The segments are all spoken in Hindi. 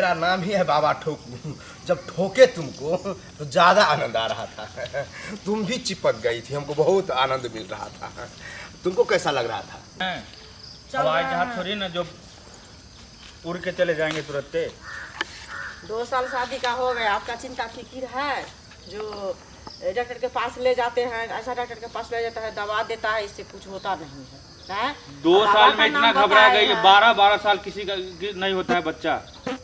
मेरा नाम ही है बाबा ठोकू। जब ठोके तुमको तो ज्यादा आनंद आ रहा था। तुम भी चिपक गई थी, हमको बहुत आनंद मिल रहा था। तुमको कैसा लग रहा था? हवाई जहाज थोड़ी ना जो उड़ के चले जाएंगे तुरंत। 2 साल शादी का हो गया, आपका चिंता फिक्र है? जो डॉक्टर के पास ले जाते हैं, ऐसा डॉक्टर के पास ले जाता है, दवा देता है, इससे कुछ होता नहीं है। 2 साल में इतना घबरा गई, 12 साल किसी का नहीं होता है बच्चा,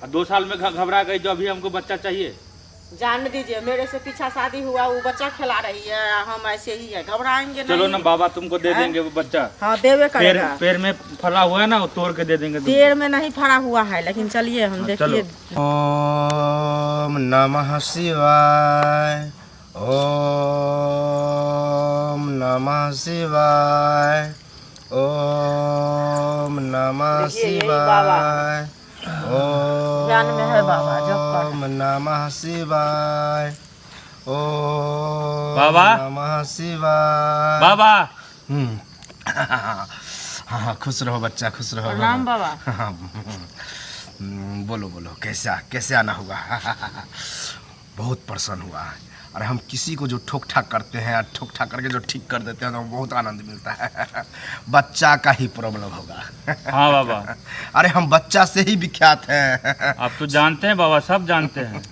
और 2 साल में घबरा गई जो अभी हमको बच्चा चाहिए। जान दीजिए, मेरे से पीछा शादी हुआ, वो बच्चा खिला रही है, हम ऐसे ही है, घबराएंगे चलो ना बाबा, तुमको दे देंगे वो बच्चा। हाँ, देवे करेगा। पैर में फला हुआ है ना, वो तोड़ के दे देंगे। पैर में नहीं फड़ा हुआ है, लेकिन चलिए हम देखिए। ओम नमः शिवाय, ओम नमः शिवाय, ओम नमः शिवाय, ज्ञान में है बाबा, जप कर। ओम नमः शिवाय, ओम बाबा नमः शिवाय। बाबा हाँ, खुश रहो बच्चा, खुश रहो। प्रणाम बाबा। बोलो बोलो, कैसे आना होगा? बहुत प्रसन्न हुआ है। और हम किसी को जो ठोक ठाक करते हैं, ठोक ठाक करके जो ठीक कर देते हैं, तो बहुत आनंद मिलता है। बच्चा का ही प्रॉब्लम होगा। हाँ बाबा, अरे हम बच्चा से ही विख्यात हैं। आप तो जानते हैं बाबा, सब जानते हैं।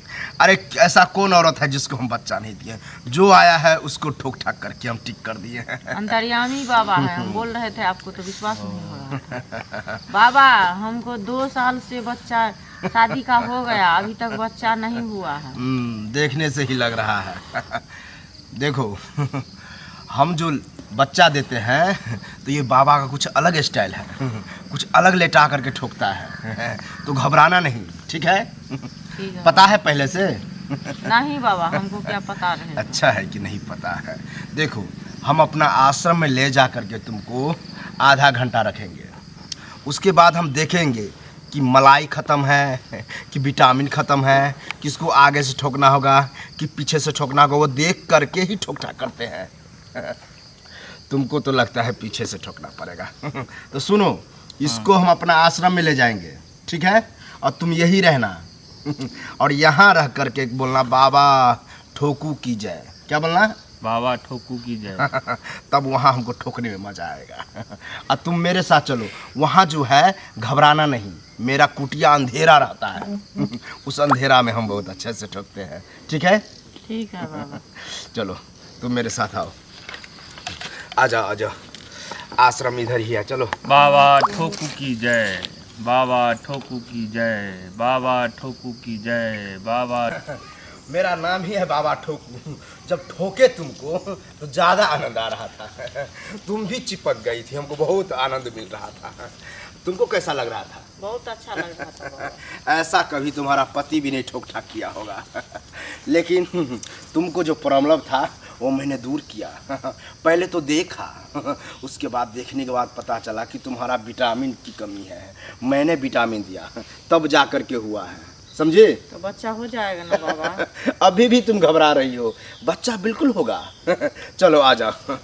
अरे ऐसा कौन औरत है जिसको हम बच्चा नहीं दिए? जो आया है उसको ठोक ठाक करके हम ठीक कर दिए हैं। अंतर्यामी बाबा है, हम बोल रहे थे, आपको तो विश्वास नहीं हो रहा था। बाबा, हमको 2 साल से बच्चा शादी का हो गया, अभी तक बच्चा नहीं हुआ है। देखने से ही लग रहा है। देखो, हम जो बच्चा देते हैं तो ये बाबा का कुछ अलग स्टाइल है, कुछ अलग लेटा करके ठोकता है। तो घबराना नहीं, ठीक है? ठीक है। पता है पहले से? नहीं बाबा, हमको क्या पता रहे। अच्छा है कि नहीं पता है। देखो, हम अपना आश्रम में ले जा करके तुमको आधा घंटा रखेंगे। उसके बाद हम देखेंगे कि मलाई ख़त्म है कि विटामिन ख़त्म है, किसको आगे से ठोकना होगा कि पीछे से ठोकना होगा, वो देख करके ही ठोक ठाक करते हैं। तुमको तो लगता है पीछे से ठोकना पड़ेगा। तो सुनो, इसको हम अपना आश्रम में ले जाएंगे, ठीक है? और तुम यही रहना और यहाँ रह करके बोलना बाबा ठोकू की जय। क्या बोलना? बाबा ठोकू की जय। तब वहाँ हमको ठोकने में मजा आएगा। और तुम मेरे साथ चलो, वहाँ जो है घबराना नहीं, मेरा कुटिया अंधेरा रहता है। उस अंधेरा में हम बहुत अच्छे से ठोकते हैं, ठीक है? ठीक है बाबा। चलो तुम मेरे साथ आओ, आ जाओ, आश्रम इधर ही है, चलो। बाबा ठोकू की जय, बाबा ठोकू की जय, बाबा ठोकू की जय, बाबा। मेरा नाम ही है बाबा ठोकू। जब ठोके तुमको तो ज्यादा आनंद आ रहा था। तुम भी चिपक गई थी, हमको बहुत आनंद मिल रहा था। तुमको कैसा लग रहा था? बहुत अच्छा लग रहा था बाबा। ऐसा कभी तुम्हारा पति भी नहीं ठोक ठाक किया होगा। लेकिन तुमको जो प्रॉब्लम था वो मैंने दूर किया। पहले तो देखा, उसके बाद देखने के बाद पता चला कि तुम्हारा विटामिन की कमी है। मैंने विटामिन दिया, तब जा कर के हुआ है, समझे? तो बच्चा हो जाएगा ना बाबा? अभी भी तुम घबरा रही हो, बच्चा बिल्कुल होगा। चलो आ जाओ।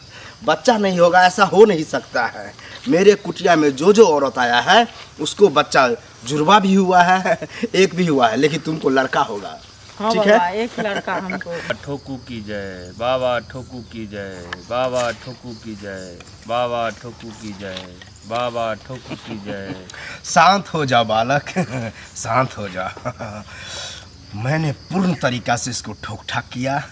बच्चा नहीं होगा, ऐसा हो नहीं सकता है। मेरे कुटिया में जो औरत आया है उसको बच्चा जुड़वा भी हुआ है, एक भी हुआ है, लेकिन तुमको लड़का होगा। हाँ ठीक बाबा, है? एक लड़का हमको। ठोकू की जय, बाबा ठोकू की जय, बाबा ठोकू की जय, बाबा ठोकू की जय, बाबा ठोकू की जय। शांत हो जाओ बालक, शांत हो जाओ। मैंने पूर्ण तरीका से इसको ठोक ठाक किया।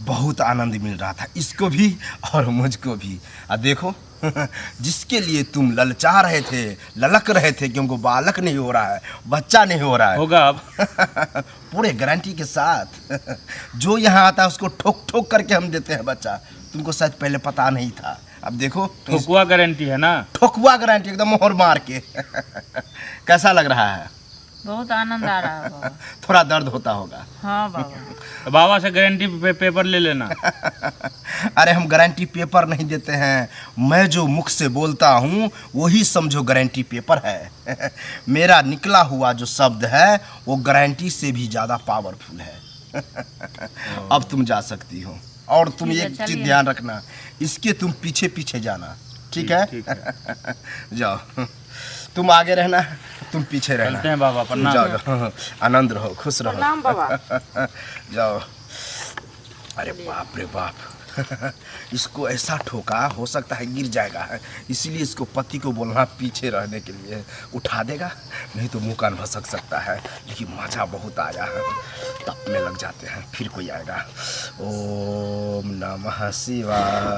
बहुत आनंद मिल रहा था, इसको भी और मुझको भी। अब देखो, जिसके लिए तुम ललचा रहे थे, ललक रहे थे कि हमको बालक नहीं हो रहा है, बच्चा नहीं हो रहा है, होगा अब। पूरे गारंटी के साथ। जो यहाँ आता है उसको ठोक ठोक करके हम देते हैं बच्चा। तुमको शायद पहले पता नहीं था, अब देखो। ठोकुआ गारंटी है ना? ठोकुआ गारंटी, एकदम मोहर मार के। कैसा लग रहा है? बहुत आनंद आ रहा है बाबा। थोड़ा दर्द होता होगा। हाँ बाबा। बाबा से गारंटी पेपर ले लेना। अरे हम गारंटी पेपर नहीं देते हैं, मैं जो मुख से बोलता हूँ वही समझो गारंटी पेपर है। मेरा निकला हुआ जो शब्द है वो गारंटी से भी ज़्यादा पावरफुल है। अब तुम जा सकती हो। और तुम एक चीज़ ध्यान रखना, इसके तुम पीछे पीछे जाना, ठीक है? ठीक है। जाओ। तुम आगे रहना, तुम पीछे रहना। चलते हैं बाबा, प्रणाम। जाओ, आनंद रहो, खुश रहो। प्रणाम बाबा। जाओ। अरे बाप रे बाप, इसको ऐसा ठोका, हो सकता है गिर जाएगा, इसीलिए इसको पति को बोलना पीछे रहने के लिए। उठा देगा, नहीं तो मुँह कान भसक सकता है। लेकिन मज़ा बहुत आया है, तप में लग जाते हैं, फिर कोई आएगा। ओम नमः शिवाय।